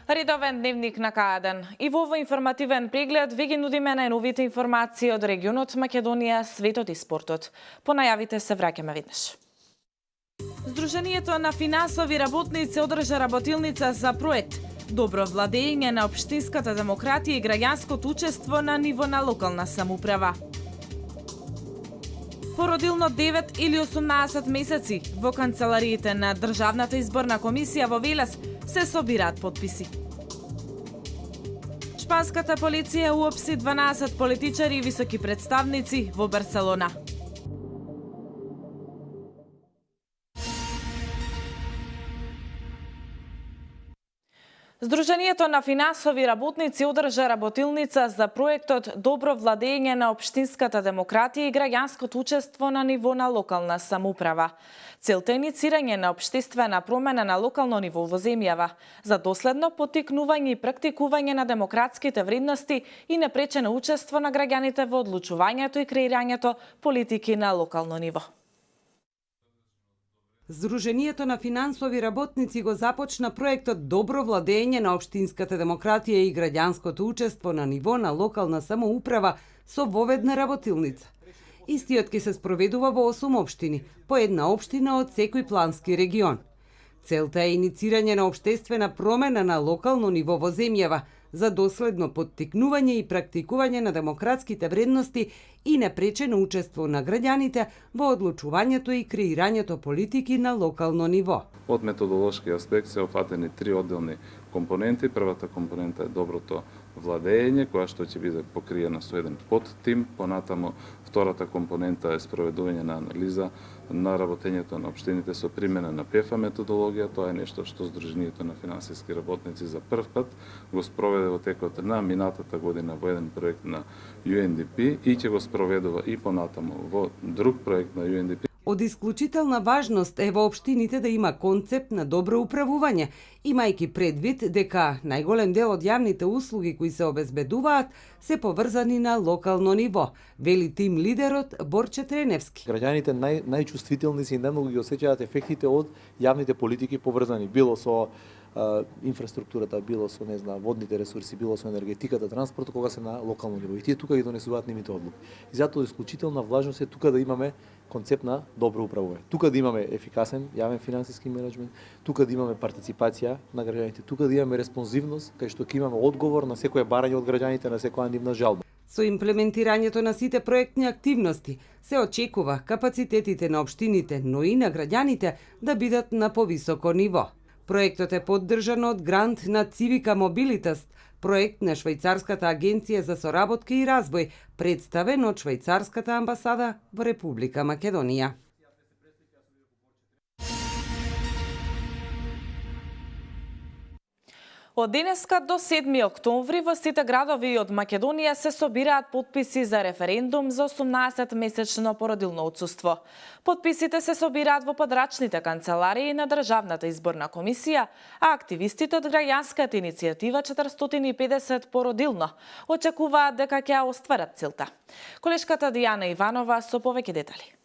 Редовен дневник на К1. И во овој информативен преглед ви ги нудиме најновите информации од регионот Македонија, светот и спортот. По најавите се враќаме веднаш. Сдруженијето на финансови работници одржа работилница за проект Добро владење на општинската демократија и граѓанското учество на ниво на локална самоуправа. Породилно 9 или 18 месеци во канцелариите на Државната изборна комисија во Велес се собираат подписи. Шпанската полиција уопси 12 политичари и високи представници во Барселона. Сдруженијето на финансови работници одржа работилница за проектот Добро владење на општинската демократија и граѓанското учество на ниво на локална самоуправа. Целта е иницирање на општествена промена на локално ниво во земјава, за доследно поттикнување и практикување на демократските вредности и непречено учество на граѓаните во одлучувањето и креирањето политики на локално ниво. Сдруженијето на финансови работници го започна проектот Добро владење на општинската демократија и граѓанското учество на ниво на локална самоуправа со воведна работилница. Истиот ќе се спроведува во 8 општини, по една општина од секој плански регион. Целта е иницирање на општествена промена на локално ниво во земјава, за доследно поттикнување и практикување на демократските вредности и непречено учество на граѓаните во одлучувањето и креирањето политики на локално ниво. Од методолошки аспект се офатени 3 одделни компоненти. Првата компонента е доброто владење, која што ќе биде покриена со еден подтим. Понатамо, втората компонента е спроведување на анализа на работењето на општините со примена на ПЕФА методологија. Тоа е нешто што Сдруженијето на финансиски работници за прв пат го спроведе во текот на минатата година во еден проект на UNDP и ќе го спроведува и понатамо во друг проект на UNDP. Од исклучителна важност е во општините да има концепт на добро управување, имајќи предвид дека најголем дел од јавните услуги кои се обезбедуваат се поврзани на локално ниво, вели тим лидерот Борче Треневски. Граѓаните најчувствителни се и најмногу ги осеќаат ефектите од јавните политики поврзани било со инфраструктурата, било со водните ресурси, било со енергетиката, транспортот, кога се на локално ниво. И тие тука ги донесуваат нивните одлуки. И затоа исклучителна важност е тука да имаме концепт на добро управување. Тука да имаме ефикасен јавен финансиски менеджмент, тука да имаме партиципација на граѓаните, тука да имаме респонзивност, кај што ќе имаме одговор на секое барање од граѓаните, на секоја нивна жалба. Со имплементирањето на сите проектни активности се очекува капацитетите на општините, но и на граѓаните да бидат на повисоко ниво. Проектот е поддржан од грант на Civica Mobilitas, проект на Швајцарската агенција за соработка и развој, представен од Швајцарската амбасада во Република Македонија. Од денеска до 7 октомври во сите градови од Македонија се собираат подписи за референдум за 18-месечно породилно отсуство. Подписите се собираат во подрачните канцеларии на Државната изборна комисија, а активистите од граѓанската иницијатива 450 породилно очекуваат дека ќе остварат целта. Колешката Дијана Иванова со повеќе детали.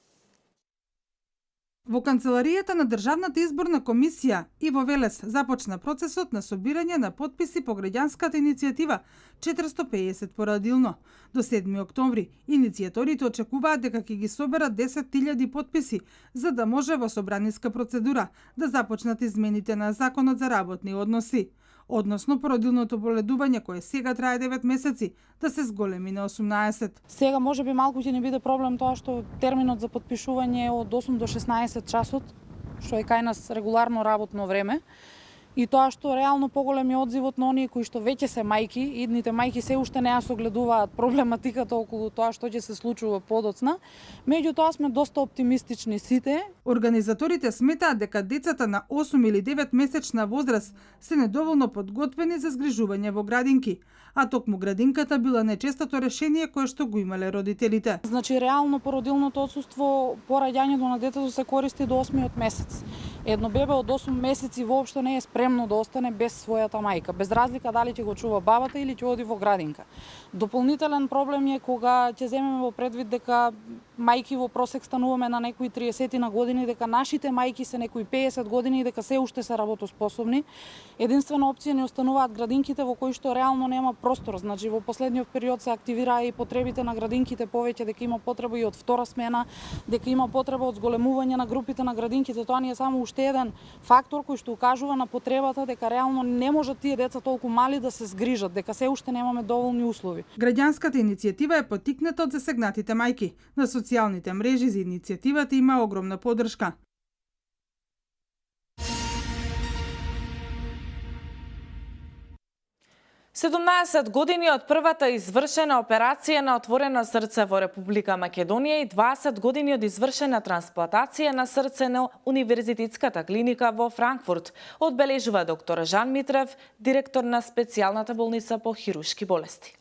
Во канцеларијата на Државната изборна комисија и во Велес започна процесот на собирање на подписи по граѓанската иницијатива 450 породилно. До 7 октомври иницијаторите очекуваат дека ќе ги соберат 10.000 подписи, за да може во собраниска процедура да започнат измените на Законот за работни односи, односно породилното боледување кое сега трае 9 месеци, да се зголеми на 18. Сега можеби малку ќе не биде проблем тоа што терминот за подпишување е од 8 до 16 часот, што е кај нас регуларно работно време. и тоа што реално поголем е одзивот на оние кои што веќе се мајки, идните мајки се уште не ја согледуваат проблематиката околу тоа што ќе се случува подоцна, меѓутоа сме доста оптимистични сите. Организаторите сметаат дека децата на 8 или 9 месечна возраст се недоволно подготвени за згрижување во градинки, а токму градинката била најчестото решение кое што го имале родителите. Значи реално породилното отсуство по раѓањето на детето се користи до 8-миот месец. Едно бебе од 8 месеци воопшто не е спремно да остане без својата мајка, без разлика дали ќе го чува бабата или ќе оди во градинка. Дополнителен проблем е кога ќе земеме во предвид дека мајки во просек стануваме на некои 30 на години, дека нашите мајки се некои 50 години и дека се уште се работоспособни. Единствена опција ни остануваат градинките во кои што реално нема простор. Значи во последниот период се активираа и потребите на градинките повеќе, дека има потреба и од втора смена, дека има потреба од зголемување на групите на градинките. Тоа ни е само уште еден фактор кој што укажува на потребата дека реално не можат тие деца толку мали да се згрижат, дека се уште немаме доволни услови. Граѓанската иницијатива е поттикната од засегнатите мајки. На социјалните мрежи за иницијативата има огромна поддршка. Седумнаесет години од првата извршена операција на отворено срце во Република Македонија и 20 години од извршена трансплантација на срце на Универзитетската клиника во Франкфурт, одбележува доктор Жан Митрев, директор на специјалната болница по хируршки болести.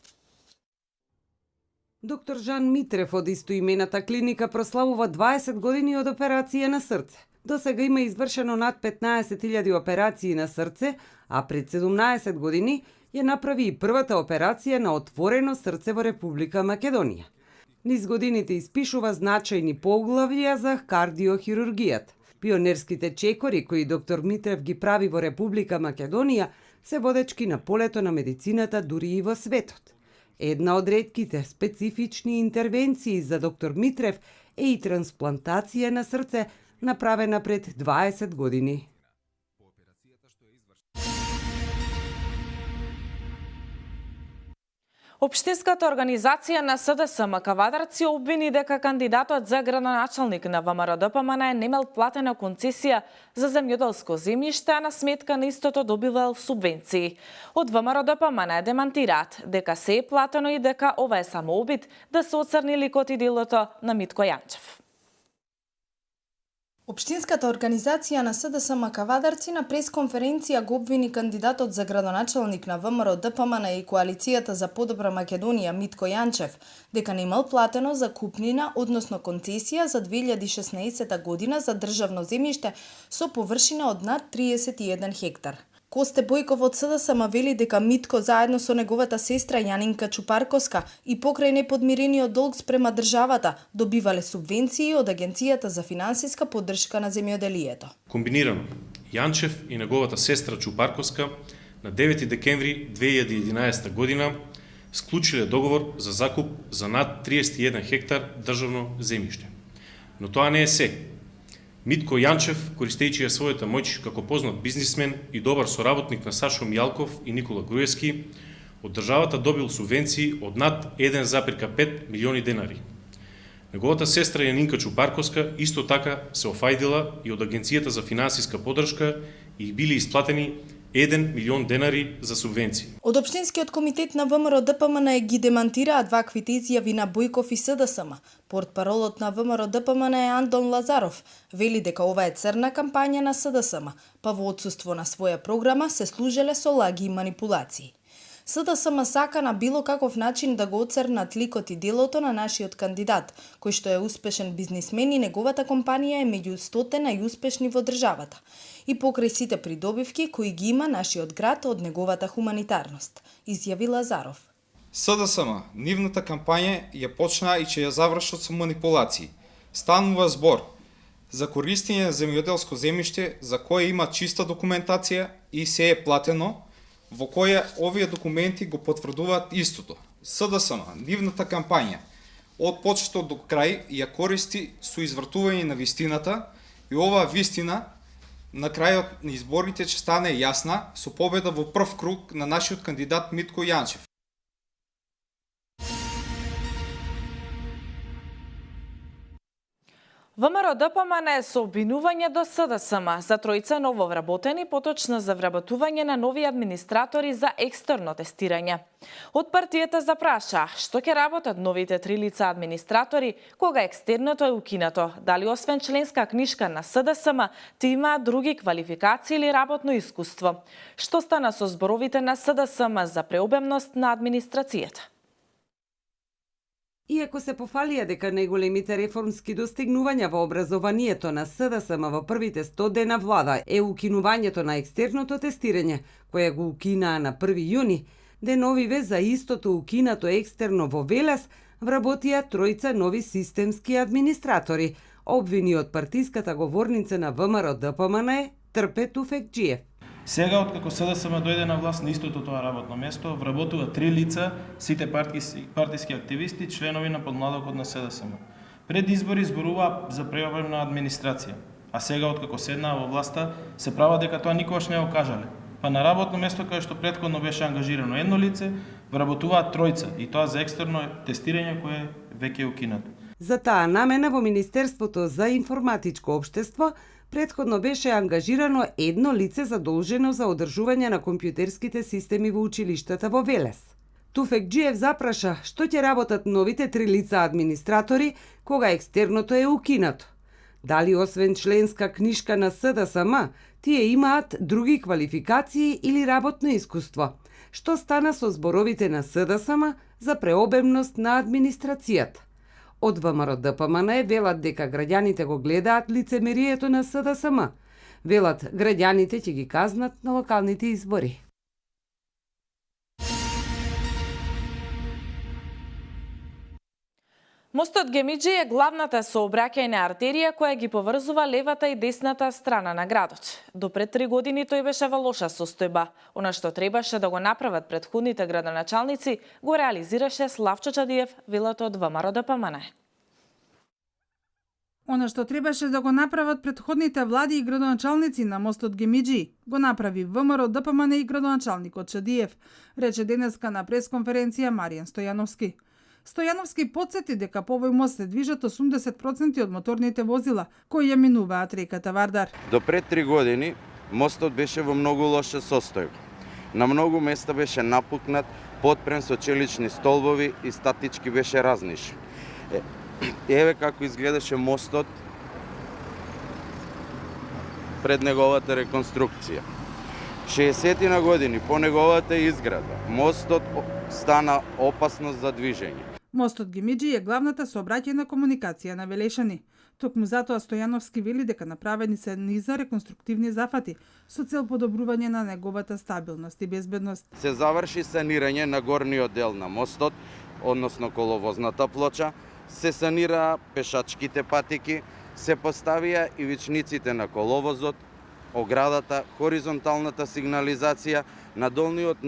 Доктор Жан Митрев од истоимената клиника прославува 20 години од операција на срце. До сега има извршено над 15.000 операции на срце, а пред 17 години ја направи и првата операција на отворено срце во Република Македонија. Низ годините испишува значајни поглавја за кардиохирургијата. Пионерските чекори кои доктор Митрев ги прави во Република Македонија се водечки на полето на медицината дури и во светот. Една од ретките специфични интервенции за доктор Митрев е и трансплантација на срце направена пред 20 години. Општинската организација на СДСМ Кавадарци обвини дека кандидатот за градоначалник на ВМРО ДПМН е немал платена концесија за земјоделско земјиште, а на сметка на истото добивал субвенции. Од ВМРО ДПМН демантираат дека се е платено и дека ова е само обид да се оцрни ликот и делото на Митко Јанчев. Општинската организација на СДСМ Кавадарци на пресконференција го обвини кандидатот за градоначалник на ВМРО ДПМН и Коалицијата за подобра Македонија Митко Јанчев дека не имал платено за купнина, односно концесија за 2016 година за државно земјиште со површина од над 31 хектар. Косте Бојков од СДСМ вели дека Митко заедно со неговата сестра Јанинка Чупарковска и покрај неподмирениот долг спрема државата добивале субвенции од Агенцијата за финансиска поддршка на земјоделието. Комбинирано, Јанчев и неговата сестра Чупарковска на 9 декември 2011 година склучиле договор за закуп за над 31 хектар државно земјиште. Но тоа не е се. Митко Јанчев, користејќи ја својата моќ како познат бизнисмен и добар соработник на Сашо Мијалков и Никола Груевски, од државата добил субвенции од над 1,5 милиони денари. Неговата сестра Јанинка Чупарковска исто така се офајдила и од Агенцијата за финансиска поддршка и били исплатени 1 милион денари за субвенции. Од Општинскиот комитет на ВМРО ДПМН ги демантираат ваквите изјави на Бојков и СДСМ. Портпаролот на ВМРО ДПМН е Андон Лазаров. Вели дека ова е црна кампања на СДСМ, па во отсуство на своја програма се служеле со лаги и манипулации. СДСМ сака на било каков начин да го оцрнат ликот и делото на нашиот кандидат, кој што е успешен бизнисмен и неговата компанија е меѓу 100 најуспешни во државата. И покрај сите придобивки кои ги има нашиот град од неговата хуманитарност, изјави Лазаров. СДСМ, нивната кампања ја почна и ќе ја завршат со манипулации. Станува збор за користење на земјоделско земјиште за кое има чиста документација и се е платено, во која овие документи го потврдуваат истото. СДСМ, нивната кампања, од почеток до крај ја користи со извртување на вистината и оваа вистина на крајот на изборите ќе стане јасна со победа во прв круг на нашиот кандидат Митко Јанчев. ВМРО ДПМН е со обвинување до СДСМ за тројца нововработени, поточно за вработување на нови администратори за екстерно тестирање. Од партијата запраша што ќе работат новите 3 лица администратори кога екстерното е укинато, дали освен членска книшка на СДСМ ти имаат други квалификации или работно искуство. Што стана со зборовите на СДСМ за преобемност на администрацијата? Иако се пофалија дека најголемите реформски достигнувања во образованието на СДСМ во првите 100 дена влада е укинувањето на екстерното тестирање, кое го укинаа на 1 јуни, деновиве за истото укинато екстерно во Велес вработија тројца нови системски администратори, обвини од партиската говорница на ВМРО ДПМН Трпе Туфекџиев. Сега, откако СДСМ дојде на власт на истото тоа работно место, вработува 3 лица, сите партиски активисти, членови на подмладокот на СДСМ. Пред избори зборуваа за преобемна администрација, а сега, откако седнаа во власта, се права дека тоа никогаш не го кажале. Па на работно место каде што претходно беше ангажирано едно лице, вработуваат тројца, и тоа за екстерно тестирање кое веќе е укинато. За таа намена во Министерството за информатичко општество претходно беше ангажирано едно лице задолжено за одржување на компјутерските системи во училиштата во Велес. Туфекџиев запраша што ќе работат новите 3 лица администратори кога екстерното е укинато. Дали освен членска книшка на СДСМ, тие имаат други квалификации или работно искуство. Што стана со зборовите на СДСМ за преобемност на администрацијата? Од ВМРО ДПМН велат дека граѓаните го гледаат лицемерието на СДСМ. Велат граѓаните ќе ги казнат на локалните избори. Мостот Гемиџи е главната сообраќајна артерија која ги поврзува левата и десната страна на градот. До пред 3 години тој беше во лоша состојба. Она што требаше да го направат претходните градоначалници, го реализираше Славчо Чадиев, велат од ВМРО ДПМН. Она што требаше да го направат претходните влади и градоначалници на мостот Гемиџи, го направи ВМРО ДПМН и градоначалникот Чадиев, рече денеска на пресконференција Маријан Стојановски. Стојановски потсети дека по овој мост се движат 80% од моторните возила кои ја минуваат реката Вардар. До пред 3 години мостот беше во многу лоша состојба. На многу места беше напукнат, потпрен со челични столбови и статички беше разнишен. Еве како изгледаше мостот пред неговата реконструкција. 60 на години по неговата изграда, мостот стана опасност за движење. Мостот Гемиџи е главната сообраќајна комуникација на Велешани. Токму затоа Стојановски вели дека направени се низа реконструктивни зафати со цел подобрување на неговата стабилност и безбедност. Се заврши санирање на горниот дел на мостот, односно коловозната плоча, се санираа пешачките патеки, се поставија ивичниците на коловозот, оградата, хоризонталната сигнализација, на долниот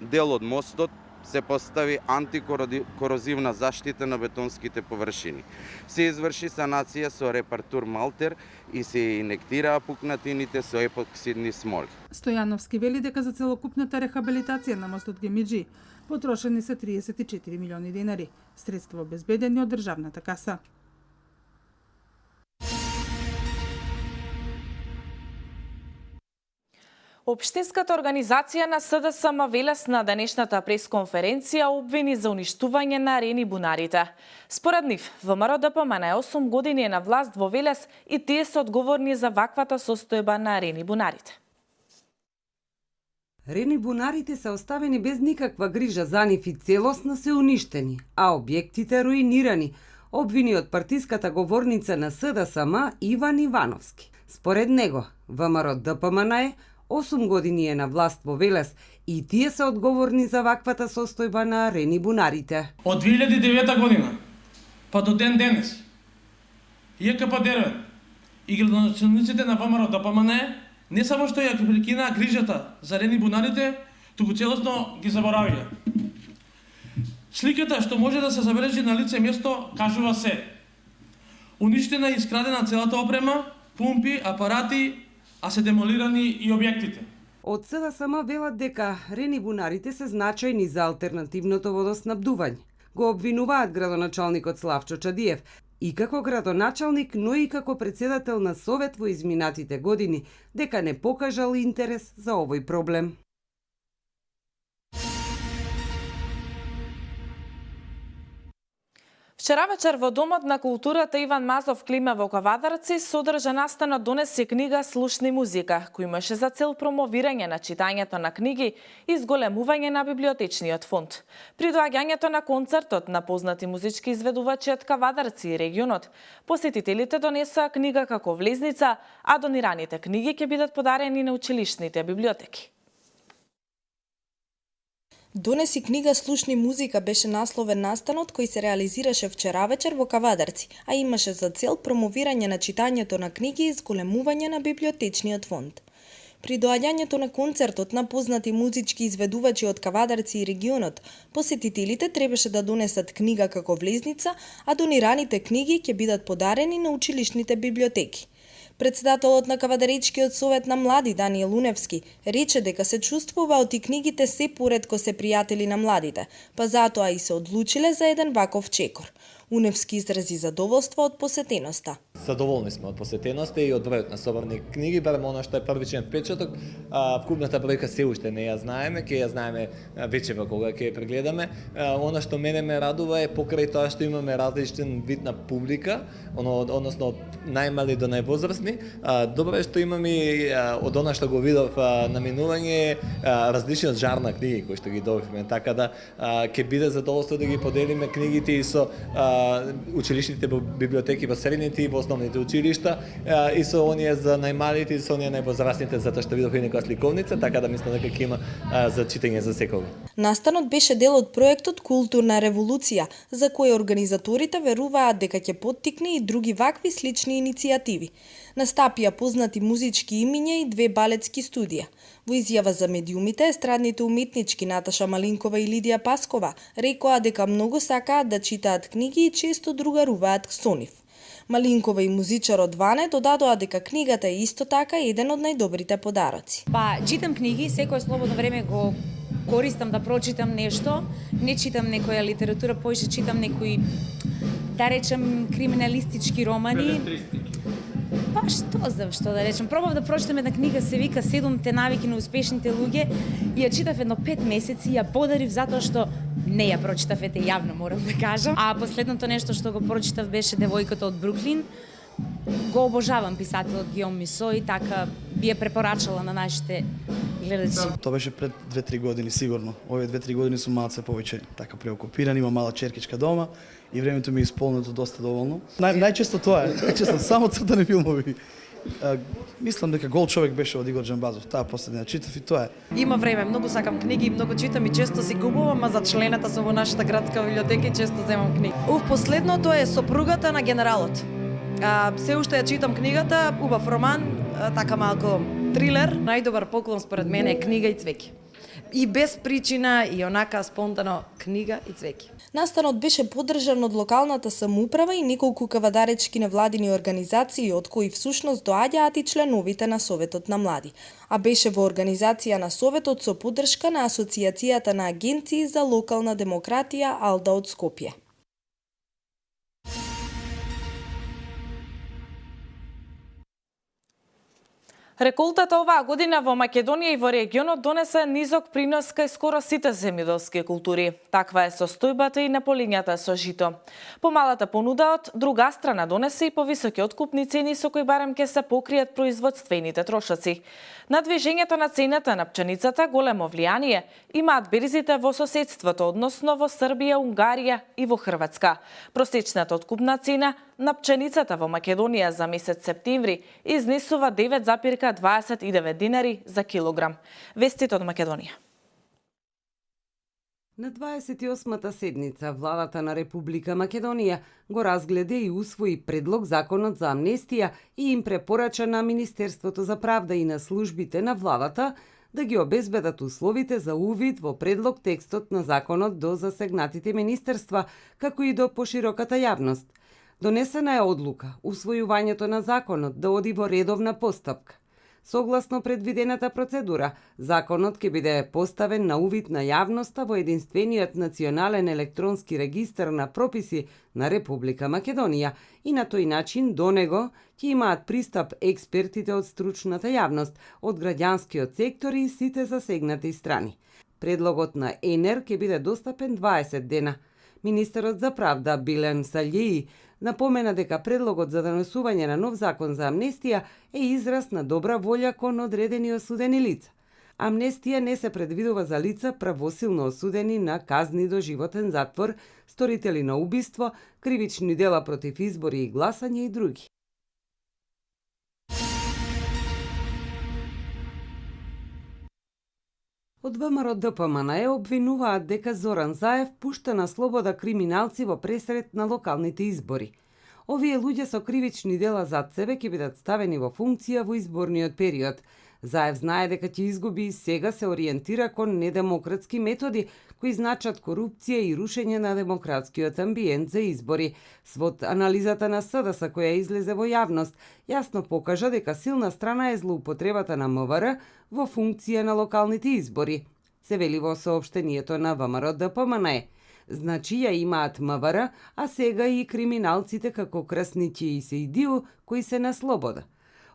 дел од мостот се постави антикорозивна заштита на бетонските површини. Се изврши санација со репартур малтер и се инектираа пукнатините со епоксидни смоли. Стојановски вели дека за целокупната рехабилитација на мостот Гемиџи потрошени се 34 милиони денари, средства обезбедени од државната каса. Општинската организација на СДСМ Велес на денешната пресконференција обвини за уништување на арени бунарите. Според нив, ВМРО ДПМН 8 години е на власт во Велес и тие се одговорни за ваквата состојба на арени бунарите. Рени бунарите се оставени без никаква грижа за нив и целосно се уништени, а објектите руинирани, обвини од партиската говорница на СДСМ Иван Ивановски. Според него, ВМРО ДПМН 8 години е на власт во Велес и тие се одговорни за ваквата состојба на арени бунарите. Од 2009 година па до ден денес, ЈКП-9 и градоначалниците на ВМРО ДПМН не само што ја прекинаа грижата за арени бунарите, туку целосно ги заборавија. Сликата што може да се забележи на лице место кажува се. Уништена и искрадена целата опрема, пумпи, апарати, а се демолирани и објектите. Од СДСМ велат дека рени бунарите се значајни за алтернативното водоснабдување. Го обвинуваат градоначалникот Славчо Чадиев и како градоначалник, но и како председател на Совет во изминатите години, дека не покажал интерес за овој проблем. Вчера вечер во Домот на културата Иван Мазов Клима во Кавадарци содржа настанот донесе книга Слушни музика, кој имаше за цел промовирање на читањето на книги и зголемување на библиотечниот фонд. При доаѓањето на концертот на познати музички изведувачи од Кавадарци и регионот, посетителите донесоа книга како влезница, а донираните книги ќе бидат подарени на училишните библиотеки. Донеси книга Слушни музика беше насловен настанот кој се реализираше вчера вечер во Кавадарци, а имаше за цел промовирање на читањето на книги и зголемување на библиотечниот фонд. При доаѓањето на концертот на познати музички изведувачи од Кавадарци и регионот, посетителите требаше да донесат книга како влезница, а донираните книги ќе бидат подарени на училишните библиотеки. Председателот на Кавадаречкиот совет на млади Даниел Уневски рече дека се чувствува оти книгите се поретко се пријатели на младите, па затоа и се одлучиле за еден ваков чекор. Уневски изрази задоволство од посетеноста. Задоволни сме од посетеноста и од бројот на собрани книги, барем она што е првичен впечаток. Вкупната бројка се уште не ја знаеме, ќе ја знаеме вечера кога ќе ја прегледаме. Она што мене ме радува е покрај тоа што имаме различен вид на публика, односно од најмали до највозрастни. Добро е што имаме од она што го видов на минување различниот жар на книги кои што ги добивме, така да ќе биде задоволство да ги поделиме книгите и со училишните библиотеки во средните и во основните училишта и со оние за најмалите и со оние највозрастните, затоа што видов и некоја сликовница, така да мислам дека ќе има за читање за секој. Настанот беше дел од проектот Културна револуција, за кој организаторите веруваат дека ќе поттикне и други вакви слични иницијативи. Настапија познати музички имиња и две балетски студија. Во изјава за медиумите, естрадните уметнички Наташа Малинкова и Лидија Паскова рекоа дека многу сакаат да читаат книги и често другаруваат со нив. Малинкова и музичарот Ване додадоа дека книгата е исто така еден од најдобрите подароци. Па, читам книги, секое слободно време го користам да прочитам нешто, не читам некоја литература, поише читам некои, да речем, криминалистички романи. Па што знам што да речем, пробав да прочитам една книга, се вика 7 навики на успешните луѓе и ја читав едно 5 месеци и ја подарив затоа што не ја прочитав, ете јавно морам да кажам. А последното нешто што го прочитав беше Девојката од Бруклин. Го обожавам писателот Гиом Мисо и така би ја препорачала на нашите гледачи. Тоа беше пред 2-3 години сигурно. Овие 2-3 години сум малце повеќе така преокупиран, имам мала черкичка дома и времето ми е исполнето доста доволно. Најчесто тоа е, најчесто само цртани филмови. Мислам дека Гол човек беше од Игор Џамбазов, таа последна читав и тоа е. Има време, многу сакам книги, многу читам и често си губувам, а за члената со во нашата градска библиотека често земам книги. Последното е Сопругата на генералот. Се уште ја читам книгата, убав роман, така малку трилер. Најдобар поклон според мене е книга и цвеќе. И без причина, и онака спонтано книга и цвеќе. Настанот беше поддржан од локалната самоуправа и неколку кавадаречки невладини организации, од кои всушност доаѓаат и членовите на Советот на млади. А беше во организација на Советот со поддршка на Асоциацијата на агенции за локална демократија Алда од Скопје. Реколтата оваа година во Македонија и во регионот донесе низок принос кај скоро сите земјоделски култури. Таква е состојбата и на полињата со жито. Помалата понуда од друга страна донесе и повисоки откупни цени со кои барем ќе се покријат производствените трошоци. На движењето на цената на пченицата големо влијание имаат берзите во соседството, односно во Србија, Унгарија и во Хрватска. Просечната откупна цена на пченицата во Македонија за месец септември изнесува 9,29 динари за килограм. Вестите од Македонија. На 28-та седница владата на Република Македонија го разгледа и усвои предлог законот за амнестија и им препорача на Министерството за правда и на службите на владата да ги обезбедат условите за увид во предлог текстот на законот до засегнатите министерства, како и до пошироката јавност. Донесена е одлука усвојувањето на законот да оди во редовна постапка. Согласно предвидената процедура, законот ќе биде поставен на увид на јавноста во единствениот национален електронски регистар на прописи на Република Македонија и на тој начин до него ќе имаат пристап експертите од стручната јавност, од граѓанскиот сектор и сите засегнати страни. Предлогот на ЕНЕР ќе биде достапен 20 дена. Министерот за правда Билен Салјеи напомена дека предлогот за донесување на нов закон за амнестија е израз на добра волја кон одредени осудени лица. Амнестија не се предвидува за лица правосилно осудени на казни до животен затвор, сторители на убиство, кривични дела против избори и гласање и други. Од ВМРО ДПМНЕ обвинуваат дека Зоран Заев пушта на слобода криминалци во пресред на локалните избори. Овие луѓе со кривични дела зад себе ќе бидат ставени во функција во изборниот период. Заев знае дека ќе изгуби и сега се ориентира кон недемократски методи кои значат корупција и рушење на демократскиот амбиент за избори. Свод анализата на СДС која излезе во јавност јасно покажа дека силна страна е злоупотребата на МВР во функција на локалните избори. Се вели во соопштението на ВМРО ДПМНЕ. Значи ја имаат МВР, а сега и криминалците како Красници и Сеидиу кои се на слобода.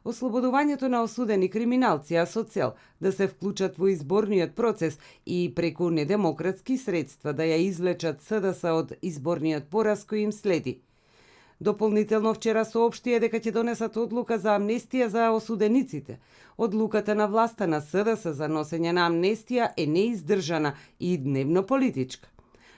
Ослободувањето на осудени криминалци а со цел да се вклучат во изборниот процес и преку недемократски средства да ја извлечат СДС од изборниот пораз кој им следи. Дополнително вчера соопштија дека ќе донесат одлука за амнестија за осудениците. Одлуката на власта на СДС за носење на амнестија е неиздржана и дневно политичка.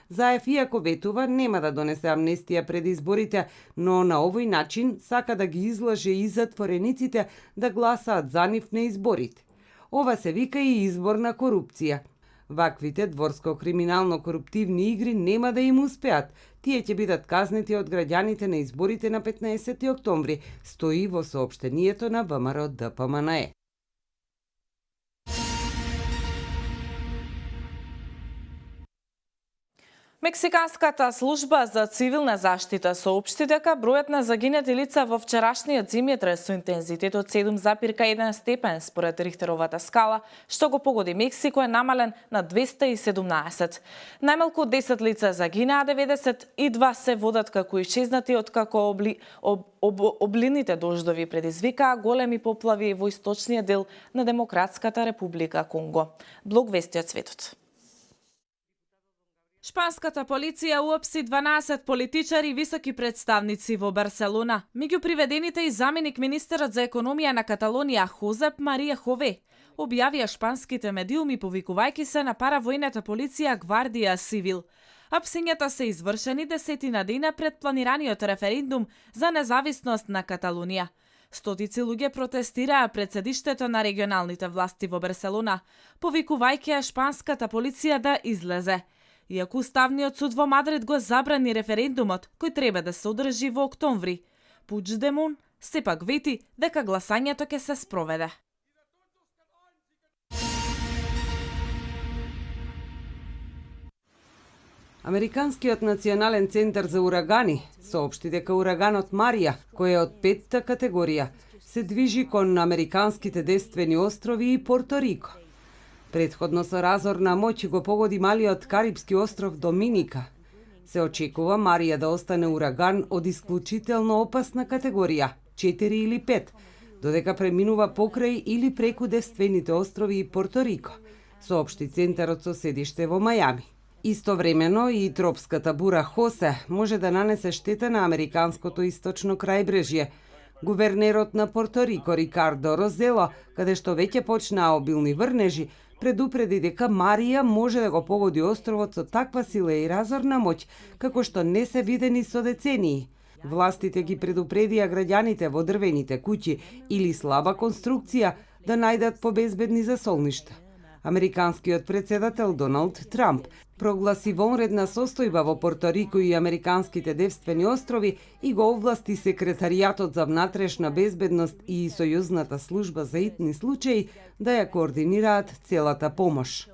Заев, иако ветува, нема да донесе амнестија пред изборите, но на овој начин сака да ги излаже и затворениците да гласаат за нив на изборите. Ова се вика и изборна корупција. Ваквите дворско-криминално-коруптивни игри нема да им успеат. Тие ќе бидат казнети од граѓаните на изборите на 15 октомври, стои во соопштението на ВМРО ДПМНЕ. Мексиканската служба за цивилна заштита соопшти дека бројот на загинати лица во вчерашниот земјотрес со интензитет од 7,1 степен според Рихтеровата скала, што го погоди Мексико, е намален на 217. Најмалку 10 лица загинаа, 92 се водат како исчезнати откако облините дождови предизвикаа големи поплави во источниот дел на Демократската република Конго. Блог вести од светот. Шпанската полиција уапси 12 политичари и високи представници во Барселона. Меѓу приведените и заменик министерот за економија на Каталонија Хозеп Марија Хове, објавија шпанските медиуми повикувајќи се на паравојната полиција Гвардија Сивил. Апсењата се извршени 10 дена пред планираниот референдум за независност на Каталонија. Стотици луѓе протестираа пред седиштето на регионалните власти во Барселона, повикувајќи шпанската полиција да излезе. Иако Уставниот суд во Мадрид го забрани референдумот, кој треба да се одржи во октомври, Пучдемон сепак вети дека гласањето ќе се спроведе. Американскиот национален центар за урагани соопшти дека ураганот Марија, кој е од 5-та категорија, се движи кон американските девствени острови и Порто Рико. Предходно со разорна моќ го погоди малиот карипски остров Доминика. Се очекува Марија да остане ураган од исклучително опасна категорија 4 или 5, додека преминува покрај или преку девствените острови и Порто Рико, соопшти центарот со седиште во Мајами. Истовремено и тропската бура Хосе може да нанесе штета на американското источно крајбрежје. Гувернерот на Порто Рико Рикардо Розело, каде што веќе почнаа обилни врнежи, предупреди дека Марија може да го погоди островот со таква сила и разорна моќ, како што не се видени со децении. Властите ги предупредија граѓаните во дрвените куќи или слаба конструкција да најдат побезбедни засолништа. Американскиот председател Доналд Трамп прогласи вонредна состојба во Порто Рико и американските девствени острови и го овласти секретаријатот за внатрешна безбедност и Сојузната служба за итни случаи да ја координираат целата помош.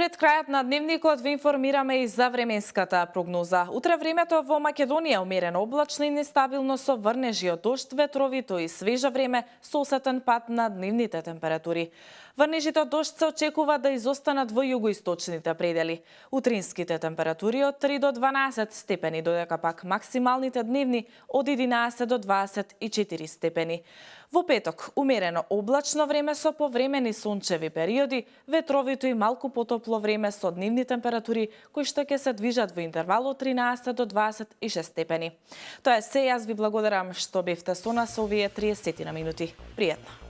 Пред крајот на дневникот ви информираме и за временската прогноза. Утре времето во Македонија умерено облачно и нестабилно со врнежи од дожд, ветровито и свежа време со осетен пад на дневните температури. Врнежите од дожд се очекува да изостанат во југоисточните предели. Утринските температури од 3 до 12 степени, додека пак максималните дневни од 11 до 24 степени. Во петок, умерено облачно време со повремени сончеви периоди, ветровито и малку потопло време со дневни температури кои што ќе се движат во интервал од 13 до 26 степени. Тоа е се, јас ви благодарам што бевте со нас овие 30 минути. Пријатно.